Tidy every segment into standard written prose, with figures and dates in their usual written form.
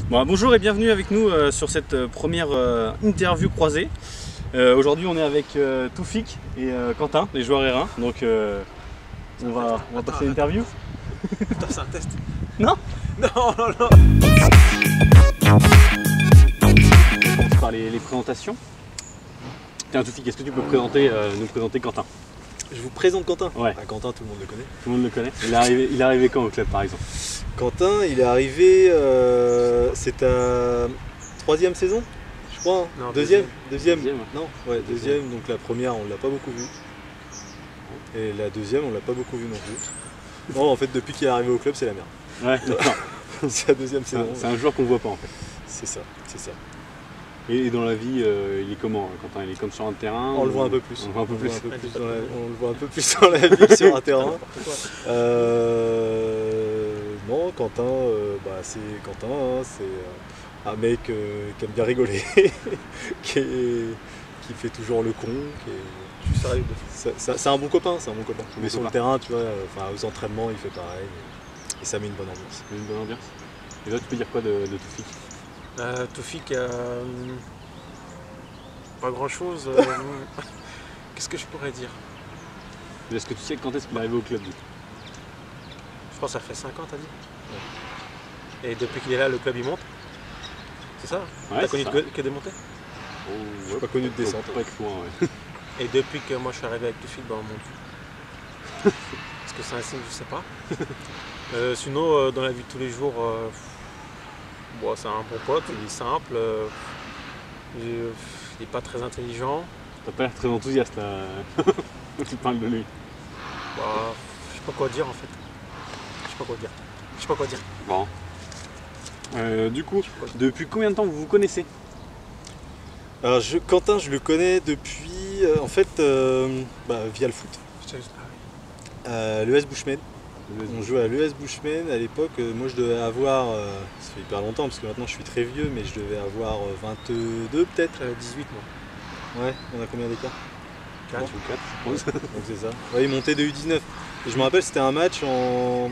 Bon, bonjour et bienvenue avec nous sur cette première interview croisée. Aujourd'hui on est avec Toufik et Quentin, les joueurs R1. Donc on va passer l'interview. Putain, c'est un test. Non. Non. On commence par les présentations. Tiens Toufik, est-ce que tu peux nous présenter Quentin? Je vous présente Quentin. Ouais. Ah, Quentin, tout le monde le connaît. Tout le monde le connaît. Il est arrivé quand au club par exemple? Quentin, il est arrivé, c'est ta 3e saison, je crois. Hein. Non, deuxième. Non, ouais, deuxième. Donc la première, on l'a pas beaucoup vu. Et la deuxième, on l'a pas beaucoup vu non plus. Non, en fait, depuis qu'il est arrivé au club, c'est la merde. Ouais, d'accord. C'est la deuxième saison. C'est un joueur qu'on voit pas en fait. C'est ça. Et dans la vie, il est comment Quentin? Il est comme sur un terrain? On le voit un peu plus. On le voit un peu plus. On le voit un peu plus dans la vie que sur un terrain. Non, Quentin, c'est Quentin, hein, c'est un mec qui aime bien rigoler, qui fait toujours le con, c'est un bon copain, Mais sur le terrain, tu vois, aux entraînements, il fait pareil, et ça met une bonne ambiance. Une bonne ambiance. Et là, tu peux dire quoi de Toufik? Toufik, pas grand chose. Qu'est-ce que je pourrais dire? Est-ce que tu sais quand est-ce qu'il est arrivé au club? Je pense que ça fait 5 ans, t'as dit? Ouais. Et depuis qu'il est là, le club il monte? C'est ça? Ouais, t'as connu que des montées? Je n'ai pas connu de descente. Pas être loin, ouais. Et depuis que moi je suis arrivé avec Toufik, on monte. Est-ce que c'est un signe? Je sais pas. Sinon, dans la vie de tous les jours, c'est un bon pote, il est simple, il n'est pas très intelligent. T'as pas l'air très enthousiaste là, quand tu parles de lui. Je sais pas quoi dire en fait. Je sais pas quoi dire. Bon. Du coup, depuis combien de temps vous vous connaissez? Alors Quentin, je le connais depuis, via le foot. L'ES Bushman. On jouait à l'ES Bushman à l'époque. Moi je devais avoir, ça fait hyper longtemps parce que maintenant je suis très vieux, mais je devais avoir 22 peut-être. 18 moi. Ouais, on a combien d'écart? 4 ou 4 je pense. Donc c'est ça. Ouais, il montait de U19. Et je me rappelle, c'était un match en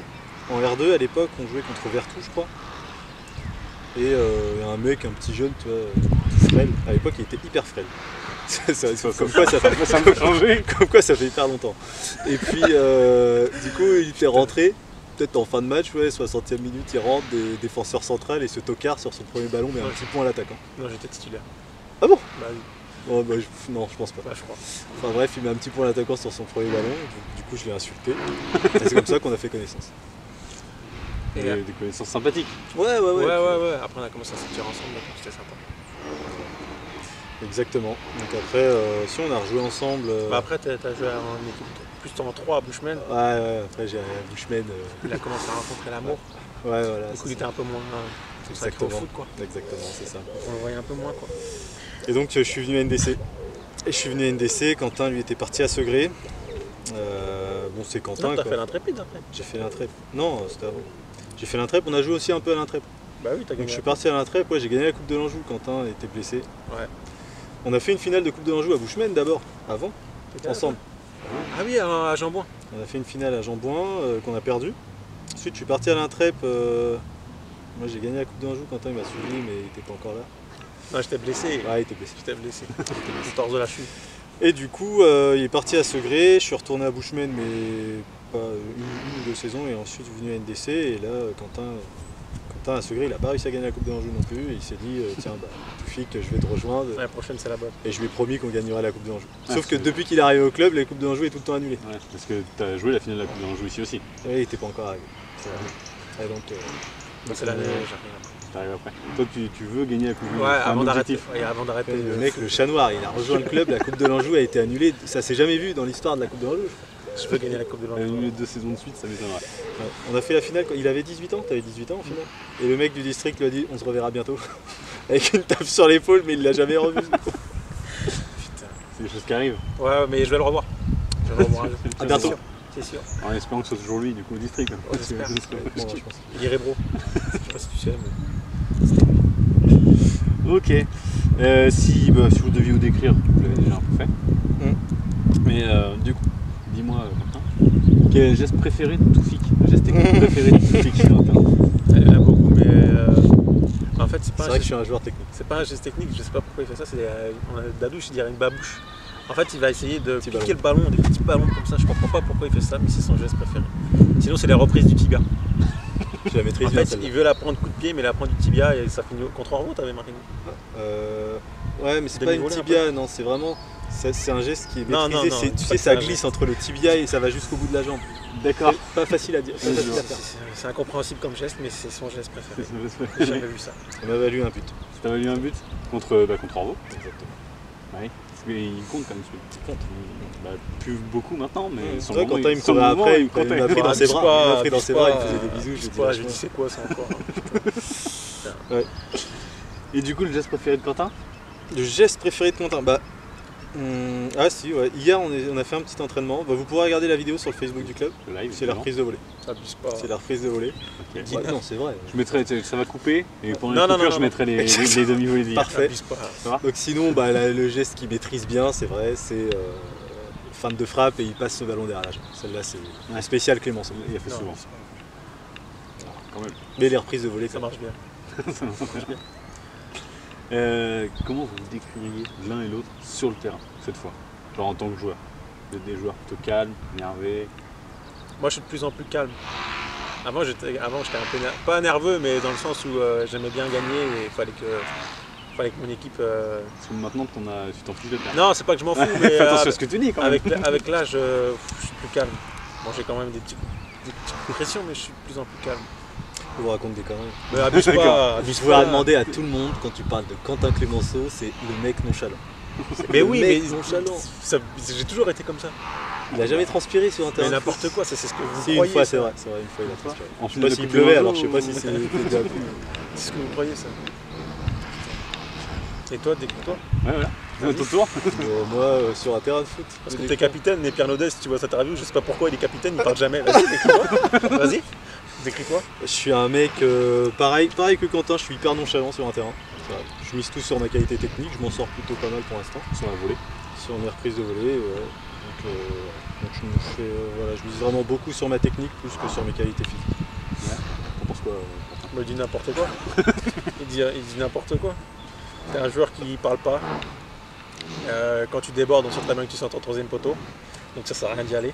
R2 à l'époque, on jouait contre Vertou je crois. Et un mec, un petit jeune, tu vois, tout frêle. À l'époque il était hyper frêle. Comme quoi ça fait hyper longtemps. Et puis du coup il était rentré, peut-être en fin de match, 60e minute, il rentre, des défenseurs centrales et se tocard sur son premier ballon, mais un petit point à l'attaquant. Non, j'étais titulaire. Ah bon? Bah oui. Oh, non, je pense pas. Je crois. Enfin bref, il met un petit point à l'attaquant sur son premier ballon, du coup je l'ai insulté. Et c'est comme ça qu'on a fait connaissance. Et des connaissances sympathiques. Ouais. Après on a commencé à sortir ensemble, donc c'était sympa. Exactement. Donc après, si on a rejoué ensemble. Après, tu as joué en équipe plus en 3 à Bushman. Ouais, après j'ai Bushman. Il a commencé à rencontrer l'amour. Ouais, voilà. Du coup, il était un peu moins consacré au foot, quoi. Exactement, c'est ça. On le voyait un peu moins, quoi. Et donc, je suis venu à NDC. Quentin, lui, était parti à Segré. C'est Quentin. Non, t'as fait l'Intrépide après. J'ai fait l'Intrépide. Non, c'était avant. J'ai fait l'Intrépide, on a joué aussi un peu à l'Intrépide. Bah oui, t'as gagné. Donc, je suis parti à l'Intrépide, j'ai gagné la Coupe de l'Anjou. Quentin était blessé. Ouais. On a fait une finale de Coupe de l'Anjou à Bushman d'abord, avant, ensemble. Ah oui, à Jean-Bouin. On a fait une finale à Jean-Bouin qu'on a perdu. Ensuite, je suis parti à l'Intrep. Moi, j'ai gagné la Coupe de l'Anjou. Quentin il m'a suivi, mais il n'était pas encore là. Non, j'étais blessé. Ouais, il était blessé. J'étais blessé. Le torse de la cheville. Et du coup, il est parti à Segré. Je suis retourné à Bushman, mais pas une ou 2 saisons. Et ensuite, venu à NDC. Et là, Quentin à Segré, il n'a pas réussi à gagner la Coupe de l'Anjou non plus. Et il s'est dit, tiens, Toufik, je vais te rejoindre. La prochaine, c'est la bonne. Et je lui ai promis qu'on gagnerait la Coupe de l'Anjou. Sauf que depuis qu'il est arrivé au club, la Coupe de l'Anjou est tout le temps annulée. Ouais, parce que tu as joué la finale de la Coupe de l'Anjou ici aussi. Oui, il n'était pas encore arrivé. Et donc, c'est l'année. T'arrives après. Toi, tu veux gagner la Coupe de l'Anjou? Ouais, avant d'arrêter. Le mec, le chat noir, il a rejoint le club, la Coupe de l'Anjou a été annulée. Ça s'est jamais vu dans l'histoire de la Coupe de l'Anjou. Je veux gagner la Coupe de l'Anjou. Annulé 2 saisons de suite, ça m'étonnerait. Ouais. On a fait la finale quand il avait 18 ans, t'avais 18 ans en finale. Et le mec du district lui a dit on se reverra bientôt. Avec une tape sur l'épaule, mais il l'a jamais revu. Putain. C'est des choses qui arrivent. Ouais, mais je vais le revoir. À bientôt. C'est sûr. En espérant que ce soit toujours lui, du coup, au district. Ouais, j'espère. Bon, je pense. Il irait bro. Je sais pas si tu sais, mais. Ok. Si vous deviez vous décrire, vous l'avez déjà un peu fait. Mais du coup, dis-moi, Quentin, quel est le geste préféré de Toufik? Le geste technique préféré de Toufik sur le terrain? Il y en a beaucoup, mais c'est pas C'est vrai que je suis un joueur technique. c'est pas un geste technique, je sais pas pourquoi il fait ça, Dadouche, il dirait une babouche. En fait, il va essayer de Petit piquer le ballon, des petits ballons comme ça, je comprends pas pourquoi il fait ça, mais c'est son geste préféré. Sinon, c'est les reprises du tibia. Je la maîtrise En bien fait, celle-là. il veut la prendre coup de pied, mais la prendre du tibia et ça finit contre Orvo, t'avais marqué. Ouais, mais c'est pas une Demi-volée, tibia, non, c'est vraiment. C'est un geste qui est Non, maîtrisé. non, Tu c'est sais, pas ça un glisse geste. entre le tibia et ça va jusqu'au bout de la jambe. D'accord. C'est pas facile à dire. Pas facile à faire. C'est incompréhensible comme geste, mais c'est son geste préféré. Ça J'ai jamais vu ça. Ça m'a valu un but. t'a valu un but contre Orvo. Exactement. Oui. Il compte quand même celui-là. Il compte. Plus beaucoup maintenant, mais sur Ouais, le moment, Quentin il me sur le courait moment, après, il il comptait. m'a pris dans ses abuse bras. pas, Il m'a pris dans abuse ses bras, il pas, me faisait des bisous. abuse Je pas, dis, j'ai dit c'est quoi ça encore Et du coup, le geste préféré de Quentin? Le geste préféré de Quentin, ah si, ouais. Hier on a fait un petit entraînement. Vous pourrez regarder la vidéo sur le Facebook du club. Le live, C'est la évidemment. reprise de volée. Abuse pas. C'est la reprise de volée. Ok. Ouais, non, c'est vrai. Je mettrai, ça va couper, et pendant Non, les non, coupures, non, je non. mettrai les demi-volées d'hier. Parfait. Abuse pas. Ça va? Donc sinon, le geste qu'il maîtrise bien, c'est vrai, c'est feinte de frappe et il passe ce ballon derrière la jambe. Celle-là, c'est un spécial Clémenceau. Il a fait Non, souvent. abuse pas. Quand même. Mais les reprises de volée, Ça marche bien. Comment vous vous décririez l'un et l'autre sur le terrain, cette fois? Genre en tant que joueur. Vous êtes des joueurs plutôt calmes, énervés. Moi, je suis de plus en plus calme. Avant, j'étais un peu pas nerveux, mais dans le sens où j'aimais bien gagner et il fallait que mon équipe. Parce que maintenant, tu t'en fiches de perdre. Non, c'est pas que je m'en fous, mais Fais attention à ce que tu dis quand même. avec l'âge, je suis plus calme. Bon, j'ai quand même des petites pressions, mais je suis de plus en plus calme. Je vous raconte des conneries. Mais abuse pas, abuse Je voudrais pas. demander à tout le monde, quand tu parles de Quentin Clémenceau, c'est le mec nonchalant. Mais Le oui, mec mais nonchalant. j'ai toujours été comme ça. Il a jamais transpiré sur un Mais terrain. n'importe quoi, c'est ce que vous Si, une croyez. fois, ça. c'est vrai, une fois il a transpiré. En Je sais pas s'il pleuvait, alors je sais pas si c'est déjà plu. C'est ce que vous croyez, ça. Et toi, décris-toi. Ouais, voilà. C'est ton tour. Moi, sur un terrain de foot. Parce que t'es capitaine, et Pierre Naudet, si tu vois cette interview, je sais pas pourquoi il est capitaine, il parle jamais. Vas-y, décris-toi. Vas-y, décris-toi. Je suis un mec pareil que Quentin, je suis hyper nonchalant sur un terrain. C'est vrai. Je mise tout sur ma qualité technique, je m'en sors plutôt pas mal pour l'instant. Sur la volée. Sur mes reprises de volée, ouais. Donc je mise vraiment beaucoup sur ma technique plus que sur mes qualités physiques. T'en penses quoi? Bah, il dit n'importe quoi. il dit n'importe quoi. T'es un joueur qui parle pas. Quand tu débordes, on sait très bien que tu sors ton troisième poteau. Donc ça sert à rien d'y aller.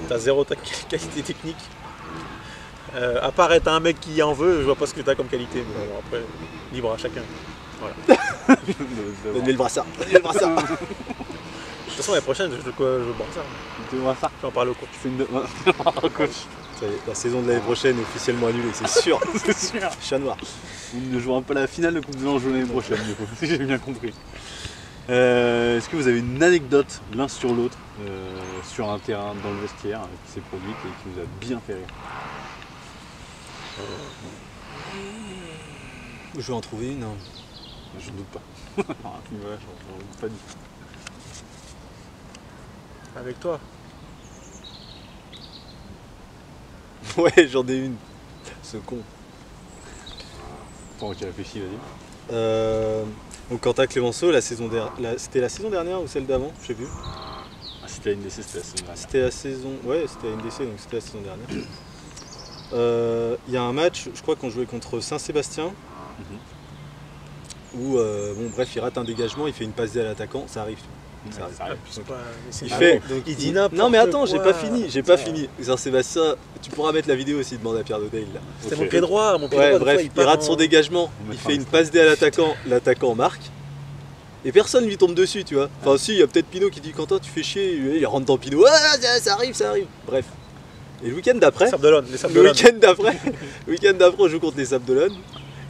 T'as zéro qualité technique. À part être un mec qui en veut, je vois pas ce que t'as comme qualité. Mais bon, après, libre à chacun. Voilà. Donnez le brassard. Donnez le brassard. De toute façon, l'année prochaine, je veux boire ça. Tu vois ça? Je vais en parler au coach. C'est une coach. Ça y est, la saison de l'année prochaine est officiellement annulée, c'est sûr. C'est sûr. Chat noir. On jouera pas la finale de Coupe de l'Anjou l'année prochaine, du coup, si j'ai bien compris. Est-ce que vous avez une anecdote l'un sur l'autre sur un terrain dans le vestiaire qui s'est produite et qui vous a bien fait rire? Je vais en trouver une. Hein. Je ne doute pas. Ouais, j'en doute pas du tout. Avec toi. Ouais, j'en ai une. Ce con. Pendant qu'il réfléchit, vas-y. Donc Quentin Clémenceau, c'était la saison dernière ou celle d'avant, je sais plus. Ah, c'était la NDC, c'était la semaine dernière. C'était la saison. Ouais, c'était la NDC, donc c'était la saison dernière. Il y a un match, je crois qu'on jouait contre Saint-Sébastien, où bref, il rate un dégagement, il fait une passe D à l'attaquant, ça arrive. Ça arrive. Ça arrive. Abuse pas, mais c'est Il pas fait. bon. Donc, Il dit n'importe non mais attends, quoi. j'ai pas fini. Saint-Sébastien, tu pourras mettre la vidéo aussi, demande à Pierre Dodel là. C'était Ok. mon pied droit, mon pied Ouais, droit. des bref, fois, il part rate en- son dégagement, On il mettra fait un une extrait. passe D à l'attaquant marque. Et personne lui tombe dessus, tu vois. Enfin, si, il y a peut-être Pinot qui dit Quentin, tu fais chier. Il rentre dans Pinot. Ah, ça arrive. Bref. Et le week-end d'après, Sables d'Olonne, les Sables le d'Olonne. week-end d'après, on joue contre les Sables d'Olonne.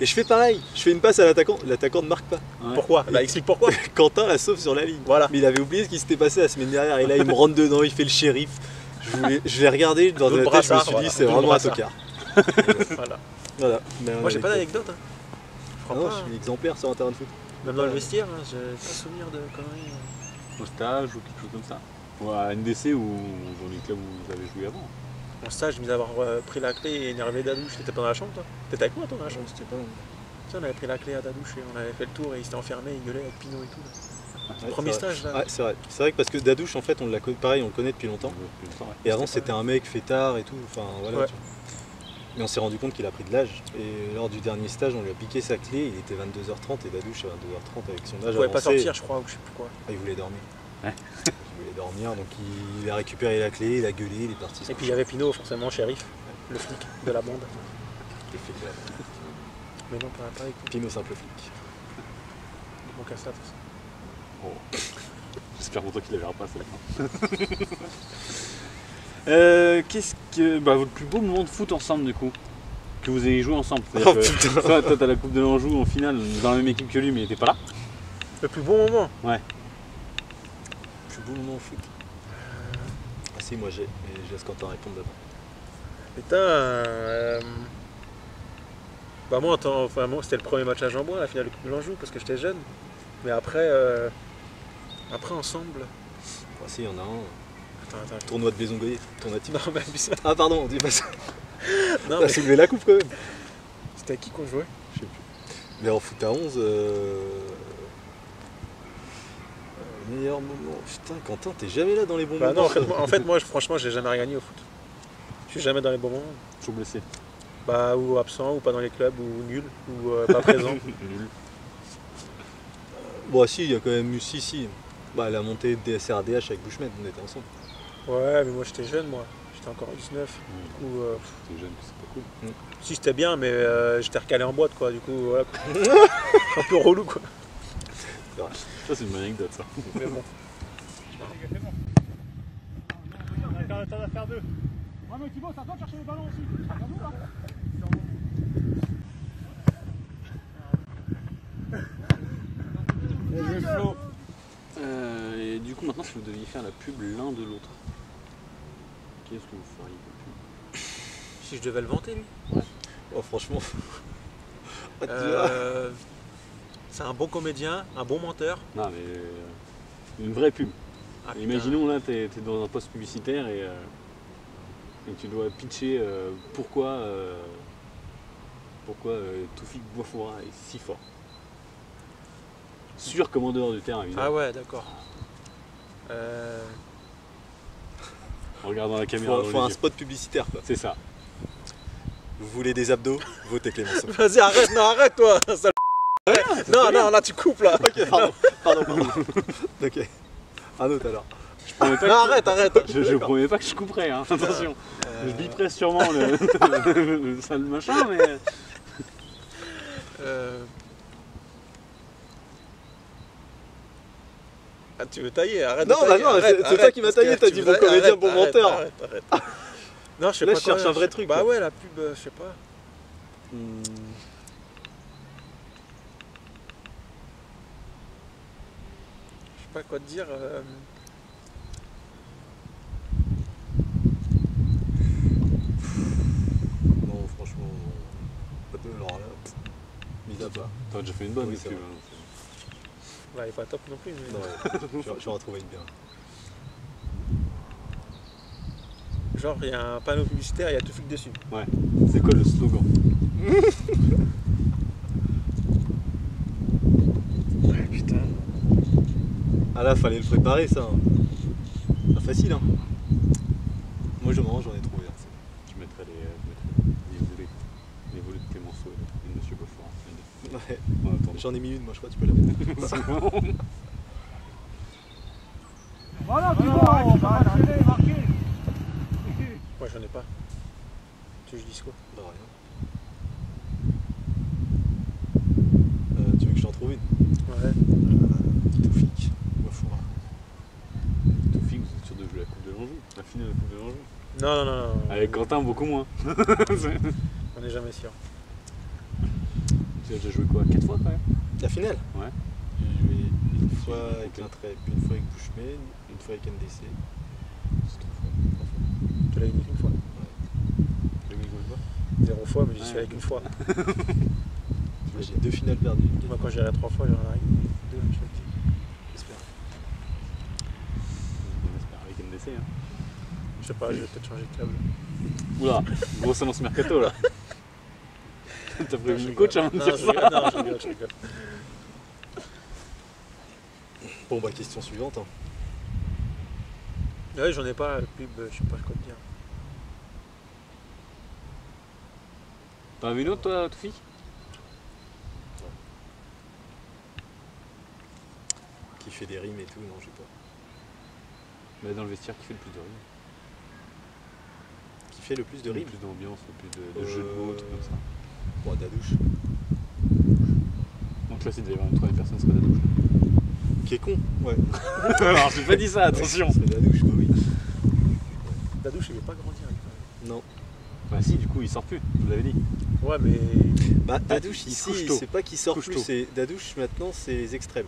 Et je fais pareil. Je fais une passe à l'attaquant. L'attaquant ne marque pas. Ouais. Pourquoi Bah explique pourquoi. Quentin la sauve sur la ligne. Voilà. Mais il avait oublié ce qui s'était passé la semaine dernière. Et là, il me rentre dedans. Il fait le shérif. Je l'ai regardé dans Double la tête. Je me brassard, suis voilà. dit, c'est Double vraiment un brassard. tocard. Voilà. Voilà. Moi j'ai pas d'anecdote. Hein. Je crois Non, pas. je suis exemplaire sur un terrain de foot. Même dans le vestiaire, hein, j'ai pas souvenir de conneries. Au stage ou quelque chose comme ça? Ou à NDC ou dans les clubs où vous avez joué avant? En stage, mis d'avoir pris la clé et énervé Dadouche. T'étais pas dans la chambre toi? T'étais avec moi toi dans la chambre? C'était pas. Tu sais, on avait pris la clé à Dadouche et on avait fait le tour et il s'était enfermé, il gueulait avec Pinot et tout. Là. Ouais, Premier c'est vrai. stage là. Ouais, c'est vrai. C'est vrai que parce que Dadouche, en fait, pareil, on le connaît depuis longtemps. Et avant, c'était un mec fêtard et tout. Enfin, voilà. Ouais. tu vois. Mais on s'est rendu compte qu'il a pris de l'âge. Et lors du dernier stage, on lui a piqué sa clé. Il était 22h30 et Dadouche à 22h30 avec son âge Il pouvait pas avancé. sortir, je crois, ou je sais plus quoi. Ah, il voulait dormir. Ouais. Il voulait dormir, donc il a récupéré la clé, il a gueulé, il est parti. Et puis il y avait Pinot, forcément, shérif, le flic de la bande. Le flic de la bande. Mais non, pas avec Pinot simple flic. il manque à ça, de toute façon. Oh. J'espère pour toi qu'il la verra pas celle-là. Qu'est-ce que. Bah, votre plus beau moment de foot ensemble du coup? Que vous ayez joué ensemble. Oh, putain. Toi, t'as la Coupe de l'Anjou en finale dans la même équipe que lui, mais il était pas là. Le plus bon moment? Ouais. Plus beau moment au foot. Ah si, moi j'ai. Mais je laisse Quentin répondre d'abord. Putain, bah moi, moi c'était le premier match à Jean-Bois, la finale de Coupe de l'Anjou, parce que j'étais jeune. Mais après, après ensemble. Ah si, il y en a un. Attends. Tournoi de Blaison-Goyer. Tournoi type. Non, mais ça. Ah pardon, on dit pas ça. Non, T'as mais soulevé la coupe quand même. c'était à qui qu'on jouait? Je sais plus. Mais en foot à 11, meilleur moment. Putain, Quentin, t'es jamais là dans les bons Bah moments. non, en fait, moi, franchement, j'ai jamais rien gagné au foot. Je suis jamais dans les bons moments. Toujours blessé. Bah, ou absent, ou pas dans les clubs, ou nul, ou pas présent. Nul. Bon, si, il y a quand même eu si. Bah, la montée de DSR-DH avec Bushmed, on était ensemble. Ouais, mais moi j'étais jeune, moi. J'étais encore à 19. Du coup, T'es jeune, c'est pas cool. si c'était bien, mais j'étais recalé en boîte, quoi. Du coup, voilà. Quoi. Un peu relou, quoi. Ça, c'est une bonne anecdote, ça. Mais bon. T'en as faire deux. Ouais, mais Thibaut, c'est à toi de chercher le ballon aussi. C'est à nous, là. Flo. Et du coup, maintenant, si vous deviez faire la pub l'un de l'autre, qu'est-ce que vous feriez comme pub? Si je devais le vanter, lui. Oh, franchement. C'est un bon comédien, un bon menteur. Non, mais une vraie pub. Ah, putain. Imaginons là, t'es dans un poste publicitaire et tu dois pitcher pourquoi Toufik Boifoura est si fort. Sur commandeur du terrain, évidemment. Ah ouais, d'accord. En regardant la caméra. Faut dans un les yeux. spot publicitaire, quoi. C'est ça. Vous voulez des abdos? Votez Clémenceau. Vas-y, arrête, non, arrête-toi. sale Non, non, là, tu coupes, là. Ok, pardon. Ok. Un autre alors. Je promets pas Non, que- arrête. Je promets pas que je couperai, hein. Attention. Je biperai sûrement le sale machin, mais. Ah, tu veux tailler? Arrête. Non, de tailler, bah non, arrête, c'est arrête, toi qui m'as parce taillé, que t'as tu dit veux- bon comédien, arrête, bon arrête, menteur. arrête. Non, je sais Là, pas. je cherche quoi, un vrai truc, Bah là. ouais, la pub, je sais pas. Je sais pas quoi te dire. Non, franchement, alors là, mis à part. T'as déjà fait une bonne Oui, pub. c'est vrai. hein. Bah, elle est pas top non plus. Mais... Non, je vais en retrouver une bien. Genre, il y a un panneau publicitaire, il y a Toufik dessus. Ouais. C'est quoi le slogan? Putain. Ah là, fallait le préparer ça. Pas facile, hein. Moi, j'en ai trouvé. Hein. Je mettrais les volets de Clémenceau et de Monsieur Beaufort. Ouais. Ouais, attends. J'en ai mis une, moi, je crois que tu peux la mettre. Voilà, Thibaut, bah, accélérez, marquez. Moi, j'en ai pas. Tu veux que je dise quoi? Non, rien. Tu veux que je t'en trouve une? Ouais. Toufik, Boifoura. Toufik, vous êtes sûr de jouer la Coupe de l'Anjou? La finale de la Coupe de l'Anjou? Non. Avec Quentin, beaucoup moins. On n'est jamais sûr. Tu as déjà joué quoi? 4 fois quand même? La finale? Ouais. J'ai joué une fois joué avec avec l'Intrep, une fois avec Bushman, une fois avec NDC. C'est 3 fois. Tu l'as gagné qu'une fois. Tu as joué quoi? 0 fois, mais j'y suis Ouais. avec une fois. Moi, j'ai 2 finales perdues. Moi, quand j'irai 3 fois, j'en ai gagné 2, je te le dis. J'espère. On espère avec NDC. Hein. Je sais pas, je vais peut-être changer de câble. Oula, grosse annonce mercato là. T'as Non, prévu je le coach avant de rigole. dire Non, je ça? rigole. Non, je rigole. Bon, bah, question suivante. Hein. Ouais, j'en ai pas, la pub, je sais pas quoi te dire. T'en as vu une autre toi, Toufi? Qui fait des rimes et tout, non, je sais pas. Mais dans le vestiaire, qui fait le plus de rimes? Qui fait le plus de Le rimes? plus d'ambiance, le plus de jeux de mots, tout comme ça. Bon, Dadouche. Donc là, s'il devait y avoir une troisième personne, ce serait Dadouche. Qui est con. Ouais. Alors, j'ai pas dit ça, attention. C'est Dadouche, bah oui. Dadouche, il veut pas grandir. Lui. Non. Bah si, du coup, il sort plus, vous l'avez dit. Ouais, mais. Bah, Dadouche il ici, couche tôt. c'est pas qu'il sort Couche plus, tôt. c'est Dadouche maintenant, c'est les extrêmes.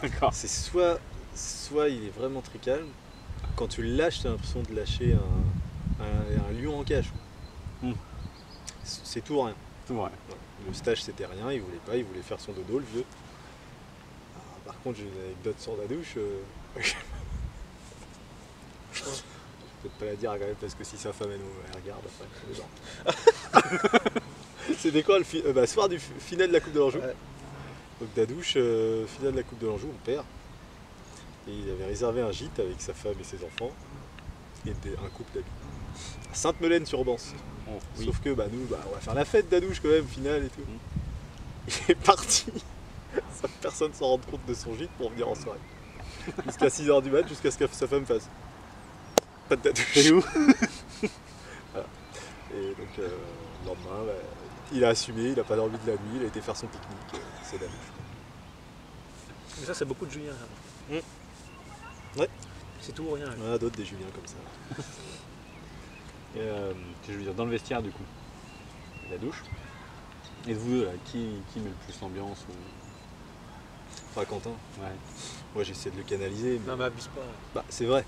D'accord. C'est soit il est vraiment très calme, quand tu le lâches, t'as l'impression de lâcher un lion en cage. Hmm. C'est tout ou rien. Tout vrai. Le stage c'était rien, il voulait pas, il voulait faire son dodo le vieux. Ah, par contre j'ai une anecdote sur Dadouche. Je vais peut-être pas la dire quand même parce que si sa femme elle regarde après. C'était quoi le soir du final de la Coupe de l'Anjou. Ouais. Donc Dadouche, finale de la Coupe de l'Anjou, on perd. Et il avait réservé un gîte avec sa femme et ses enfants et un couple d'amis. À Sainte-Melaine-sur-Bance. Oh, oui. Sauf que nous, on va faire la fête Dadouche quand même, finale et tout. Il est parti sans que personne s'en rende compte de son gîte pour venir en soirée. Jusqu'à 6h du mat, jusqu'à ce que sa femme fasse. Pas de Dadouche. C'est où? Voilà. Et donc le lendemain, il a assumé, il a pas dormi de la nuit, il a été faire son pique-nique, c'est Dadouche. Mais ça, c'est beaucoup de Julien. Hein. Ouais. C'est tout ou rien. Il y en a d'autres des Juliens comme ça. Et, je veux dire, dans le vestiaire, du coup, la douche. Et vous deux, là, qui met le plus l'ambiance ou... Enfin Quentin, Ouais. moi j'essaie de le canaliser, mais Non, mais abuse pas. bah, c'est vrai.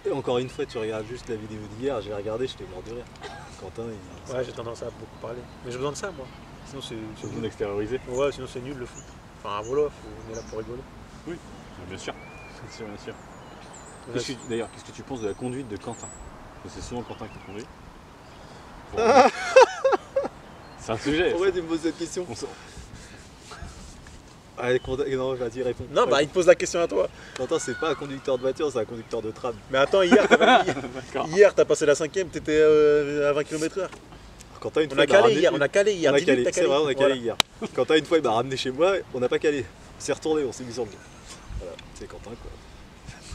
Et encore une fois, tu regardes juste la vidéo d'hier, j'ai regardé, j'étais mort de rire. Quentin, Ouais, j'ai tendance à beaucoup parler. Mais j'ai besoin de ça, moi. Sinon, c'est J'ai besoin nul. d'extérioriser. Ouais, sinon, c'est nul le foot. Enfin, voilà, on est là pour rigoler. Bien sûr. Bien sûr, bien sûr. Ouais, D'ailleurs, qu'est-ce que tu penses de la conduite de Quentin? Parce que c'est souvent Quentin qui conduit. C'est un sujet. Pourquoi tu me poses cette question? Allez, Quentin, non, vas-y, réponds. Non, bah, il te pose la question à toi. Quentin, c'est pas un conducteur de voiture, c'est un conducteur de tram. Mais attends, hier, t'as passé la 5ème, t'étais à 20 km/h. Quentin, une On fois, a il m'a calé ramené- hier, on a calé hier. On a Dis-lui que calé, t'as c'est calé. vrai, on a calé Voilà. hier. Quentin, une fois, il m'a ramené chez moi, on n'a pas calé. On s'est retourné, on s'est mis sur le dos. Voilà, c'est Quentin, quoi.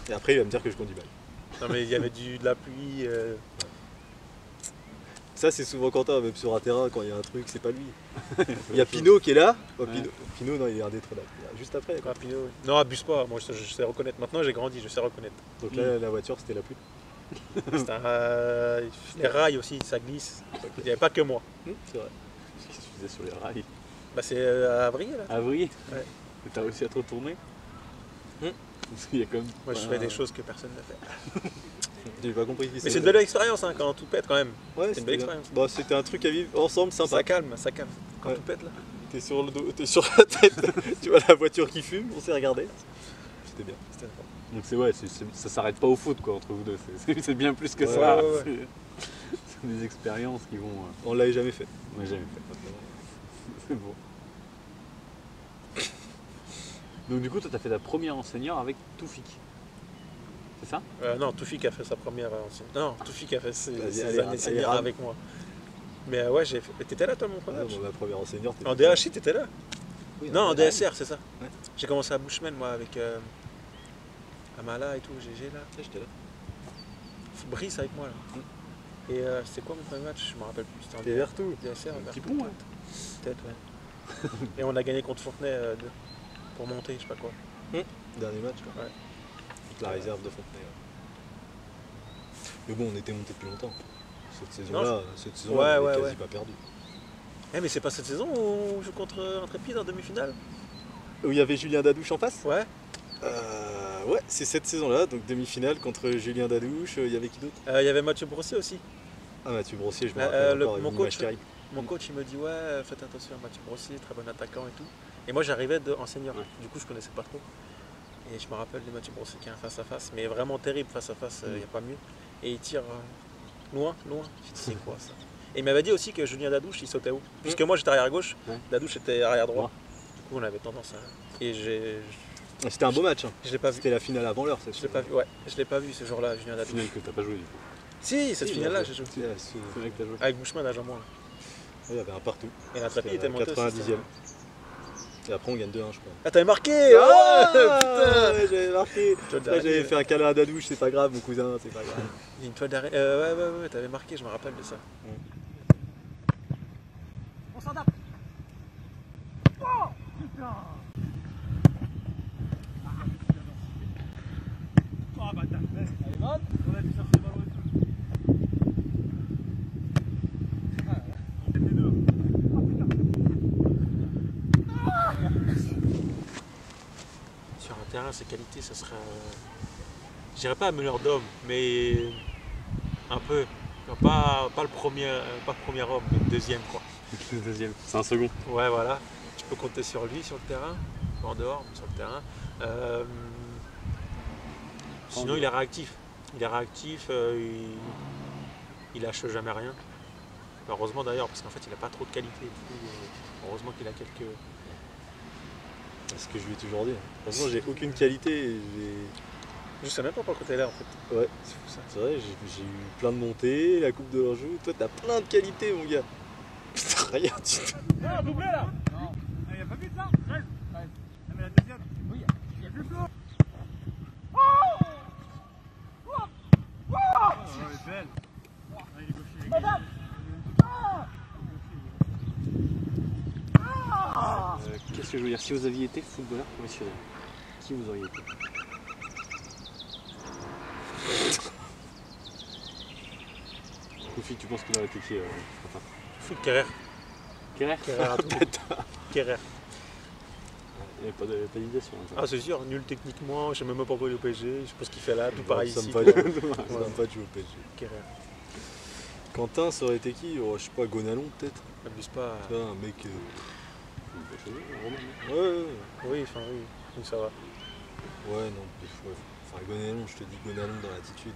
Et après, il va me dire que je conduis mal. Non, mais il y avait de la pluie. Ça, c'est souvent Quentin, même sur un terrain, quand il y a un truc, c'est pas lui. Il y a Pinot qui est là. Oh, Ouais. Pinot, non, il est indétrônable. Juste après, quoi. Rapide, ouais. Non, abuse pas. Moi, je sais reconnaître. Maintenant, j'ai grandi, je sais reconnaître. Donc là, la voiture, c'était la pluie. C'est les rails aussi, ça glisse. Il n'y avait pas que moi. C'est vrai. Qu'est-ce que tu faisais sur les rails? Bah, c'est à Avril, là. Avril? Ouais. T'as réussi à te retourner? Parce qu'il y a quand même. Moi, je fais des choses que personne ne fait. J'ai pas compris. Mais c'est une belle expérience hein, quand tout pète quand même. Ouais, c'est une belle bien. expérience. Bon, c'était un truc à vivre ensemble, sympa. Ça calme, ça calme. Quand Ouais. tout pète là. T'es sur le dos, t'es sur la tête, tu vois la voiture qui fume, on s'est regardé. C'était bien. C'était fort. Donc ça s'arrête pas au foot quoi entre vous deux. C'est bien plus que Ouais, ça. ouais, ouais. C'est des expériences qui vont. On l'avait jamais fait. On n'a jamais fait. C'est bon. Donc du coup, toi, t'as fait ta première en senior avec Toufik. C'est ça? Non, Toufik a fait sa première Non, Toufik a fait ses Vas-y, années allez, seniors rame. avec moi. Mais ouais, j'ai fait. T'étais là toi mon Ah, premier match bon, ma première enseignante. En DHI, t'étais là? Oui, Non, en DHI. DSR, c'est ça. Ouais. J'ai commencé à Bushman moi avec Amala et tout, GG là. J'étais là. Brice avec moi là. Et c'était quoi mon premier match? Je me rappelle plus. C'était en T'es vers tout. DSR, Un petit Vertou, pont, ouais. peut-être, ouais. Et on a gagné contre Fontenay pour monter, je sais pas quoi. Dernier match, quoi. Ouais. Avec la réserve de Fontenay. Mais bon, on était monté depuis longtemps. Cette saison-là, Ouais, on ouais, avait quasi ouais. pas perdu. Eh mais c'est pas cette saison où on joue contre Intrépide en demi-finale? Où il y avait Julien Dadouche en face. Ouais. Ouais, c'est cette saison-là, donc demi-finale contre Julien Dadouche. Il y avait qui d'autre? Il y avait Mathieu Brossier aussi. Ah, Mathieu Brossier, je me Euh, rappelle le- encore, mon une coach, image terrible. Mon coach il me dit ouais faites attention à Mathieu Brossier, très bon attaquant et tout. Et moi j'arrivais en senior, Ouais. du coup je connaissais pas trop. Et je me rappelle de Mathieu Brossier qui a un face à face, mais vraiment terrible face à face, il n'y a pas mieux. Et il tire loin. J'ai dit c'est quoi ça? Et il m'avait dit aussi que Julien Dadouche il sautait haut. Puisque moi j'étais arrière gauche, Ouais. Dadouche était arrière droit. Ouais. Du coup on avait tendance à. Et C'était un beau match. Hein. je l'ai pas vu. C'était la finale avant l'heure, cette Je l'ai pas vu, ouais. Je l'ai pas vu ce jour-là, Julien Dadouche. Finale que t'as pas joué du coup. Si, cette Si, finale-là il a j'ai joué. C'est vrai que t'as joué. Avec Bushman à Jean-Moi. Il y avait un partout. Et l'Intrépide C'était était monté aussi. 90e. Et après on gagne 2-1 je crois. Ah, t'avais marqué. Ah, Putain. ouais, j'avais marqué. Toi, Après j'avais fait un câlin à Dadouche, c'est pas grave mon cousin, c'est pas grave. Il y a une toile d'arrêt. Ouais, t'avais marqué, je me rappelle de ça. On s'adapte. Oh putain. Oh bâtard. Allez, bonne. On a dû chercher le ballon et tout. On était deux. Oh putain. Sur un terrain, ses qualités, ça serait. Je dirais pas un meneur d'homme, mais un peu. Pas le premier homme, mais le deuxième quoi. Le deuxième. C'est un second. Ouais, voilà. Tu peux compter sur lui sur le terrain, en dehors, mais sur le terrain. Sinon, il est réactif. Il est réactif, il lâche jamais rien. Heureusement d'ailleurs, parce qu'en fait, il n'a pas trop de qualité. Du coup, heureusement qu'il a quelques. C'est ce que je lui ai toujours dit. Franchement, j'ai aucune qualité. Et Je sais même pas pourquoi t'es là en fait. ouais, C'est fou ça. c'est vrai, j'ai eu plein de montées, la Coupe de l'Anjou. Toi, t'as plein de qualités, mon gars. Putain, regarde, Ah, doublé là. Non. Il n'y a pas vite là. 13. Ah, mais la deuxième. Oui, il y a plus flot. Oh. Oh, elle est belle. Ah, il est gaucher. Madame. Qu'est-ce que je veux dire? Si vous aviez été footballeur professionnel, qui vous auriez été? Kofi, tu penses qu'il aurait été qui, Quentin? Foot Kerrer. Kerrer? Kerrer à tout. Kerrer. Il n'y avait pas d'idée sur Ah, c'est sûr, nul techniquement, je sais même pas pourquoi il est au PSG, je sais pas ce qu'il fait là, tout pareil ça ici. me quoi. va de jouer au PSG. Kerrer. Quentin, ça aurait été qui? Oh, je sais pas, Gonalon peut-être. N'abuse pas. Tu vois, un mec. Romain. Ouais. Oui, enfin oui, donc ça va. Ouais, non, ouais. Enfin, Gonalon, je te dis Gonalon dans l'attitude.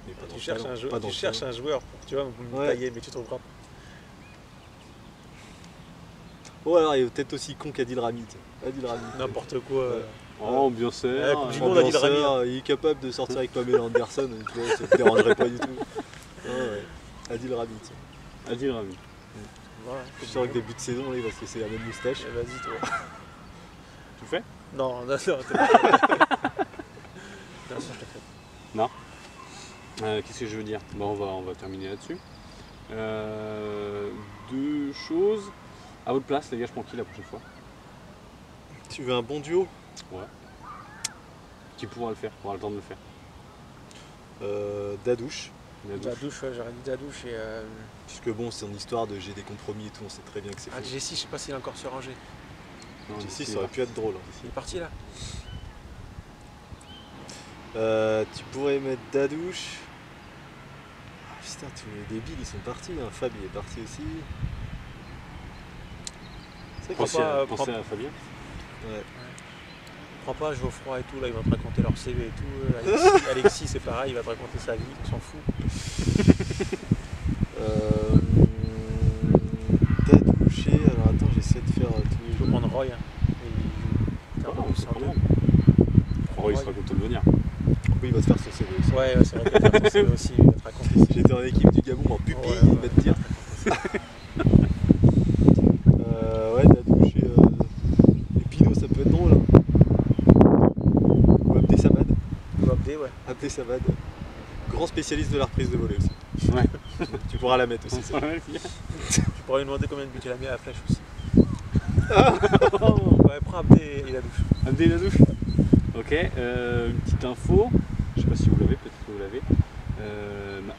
Mais pas dans Tu le cherches talent, un joueur, pas dans tu le cherches talent. un joueur pour, tu vois, me Ouais. tailler, mais tu trouveras pas. Oh, alors il est peut-être aussi con qu'Adil Rami. Adil Rami. N'importe quoi. Ouais. Oh, ambianceur. Ouais, Coupe du Monde, Adil Rami. Ambianceur, il est capable de sortir avec Pamela Anderson, tu vois, ça te dérangerait pas du tout. Ouais. Adil Rami. Adil Rami. Voilà. Je suis sûr que début de saison, là, il va se laisser la même moustache. Eh, vas-y toi. Tu fais? Non, t'es pas. Bien sûr, je le fais. Qu'est-ce que je veux dire? Bon, on va terminer là-dessus. Deux choses. À votre place, les gars, je prends qui la prochaine fois? Tu veux un bon duo? Ouais. Qui pourra le faire? Pourra le temps de le faire? Dadouche. Dadouche, ouais, j'aurais dit Dadouche et. Puisque bon, c'est une histoire de j'ai des compromis et tout, on sait très bien que c'est faux. Jessie, je sais pas s'il est encore sur Angers. Non, Si, c'est ça aurait pu être drôle. Il est parti là. Tu pourrais mettre Dadouche. Putain, tous les débiles ils sont partis. Hein. Fab il est parti aussi. C'est vrai que Pensez à Fabien. ouais. Prends pas Geoffroy et tout, là ils vont te raconter leur CV et tout. Alexis c'est pareil, il va te raconter sa vie, on s'en fout. Dadouché, alors attends, j'essaie de faire tous les Je peux jours. prendre Roy. Hein. Et... Ah, Putain, on peut sans prendre doute. Oh, il sera content de venir. Oui, il va te faire son CV aussi. Ouais, c'est vrai qu'il va faire ton CV aussi, il va te raconter ça. J'étais en équipe du Gabon en pupille, Ouais, il ouais. va te dire. Ouais, Dadouché. Et Pinot, ça peut être drôle. Hein. Ou Abdé Samad. Ou Abdé, ouais. Abdé Samad. Grand spécialiste de la reprise de volée aussi. Ouais. Tu pourras la mettre aussi. On Ça. s'en va le faire. Tu pourrais lui demander combien de buts il a mis à la flèche aussi. Ouais, prends Abdé et la douche. Abdé la douche. Ok, une petite info. Je sais pas si vous l'avez, peut-être que vous l'avez.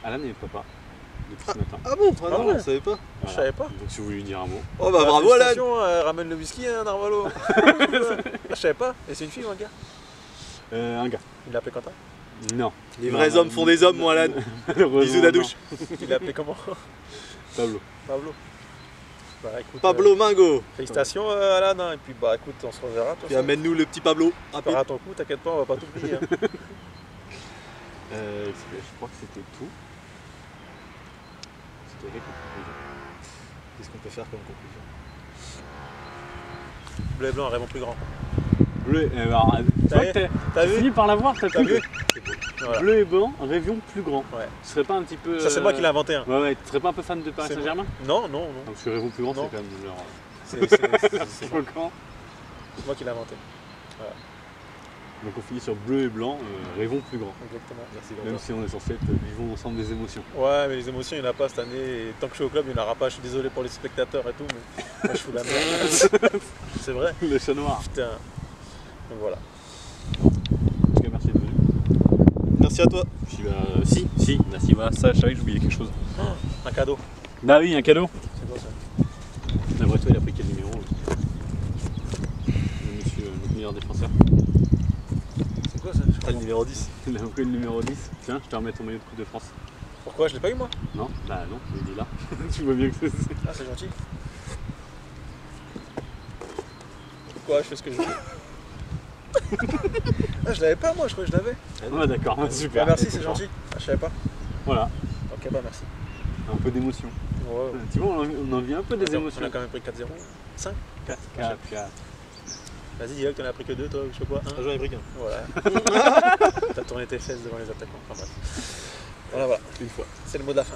Alan n'est papa depuis ce matin. Ah bon? Ah non, Ah ouais. on savait pas. Je savais pas. Donc si vous voulez lui dire un mot. Oh bah bravo Alan. Félicitations, ramène le whisky, hein, Narvalo. Je savais pas. Et c'est une fille ou un gars? Un gars. Il l'a appelé Quentin. Non. Les vrais hommes font des hommes, mon Alan. Malheureusement, Bisous Dadouche. Il l'a appelé comment? non. Pablo. Pablo. Bah écoute. Pablo Mingo. Félicitations Alan. Hein. Et puis bah écoute, on se reverra. Puis amène-nous le petit Pablo. Tu Rapide. feras ton coup, t'inquiète pas, on va pas t'oublier. Hein. Je crois que c'était tout. C'était les conclusions. Qu'est-ce qu'on peut faire comme conclusion? Bleu et blanc, rêvons plus grand. Bleu, alors, T'as vu? t'as fini par l'avoir, t'as T'as tout. vu? C'est beau. Voilà. Bleu et blanc, rêvions plus grand. Ouais. Tu serais pas un petit peu. Ça, c'est moi qui l'ai inventé. Hein. Ouais, tu serais pas un peu fan de Paris C'est Saint-Germain? Non, non, non. Parce que rêvons plus grand, Non. c'est quand même leur. C'est slogan. moi qui l'ai inventé. Donc on finit sur bleu et blanc, rêvons plus grand. Exactement. Merci, Même si on est censé être vivons ensemble des émotions. Ouais, mais les émotions, il n'y en a pas cette année. Et tant que je suis au club, il n'y en aura pas. Je suis désolé pour les spectateurs et tout, mais moi, je fous la merde. C'est vrai. Le chat noir. Putain. Donc voilà. En tout cas, merci d'être venu. Merci à toi. Puis si, merci, voilà, ça, je savais que j'oubliais quelque chose. Un cadeau. Bah oui, un cadeau. C'est quoi ça? D'après toi, il a pris quel numéro le monsieur, notre meilleur défenseur. C'est quoi ça? Ah, le numéro 10. Il a pris le numéro 10. Tiens, je te remets ton maillot de Coupe de France. Pourquoi? Je l'ai pas eu moi? Non? Bah non, il est là. Tu vois bien que c'est. Ah, c'est gentil. Pourquoi? Je fais ce que je veux. Ah, je l'avais pas moi, je croyais que je l'avais. Ah d'accord, bah, super. Ah, merci, c'est gentil. Ah, je savais pas. Voilà, Ok, bah merci. un peu d'émotion. Ouais. Tu vois, on en vient un peu des émotions. On a quand même pris 4-0. 5. 4. Vas-y, dis-le que t'en as pris que 2, toi, je sais pas. Ah, j'en ai pris qu'un. Voilà. T'as tourné tes fesses devant les attaquants. Enfin bref. Voilà, voilà. Une fois. C'est le mot de la fin.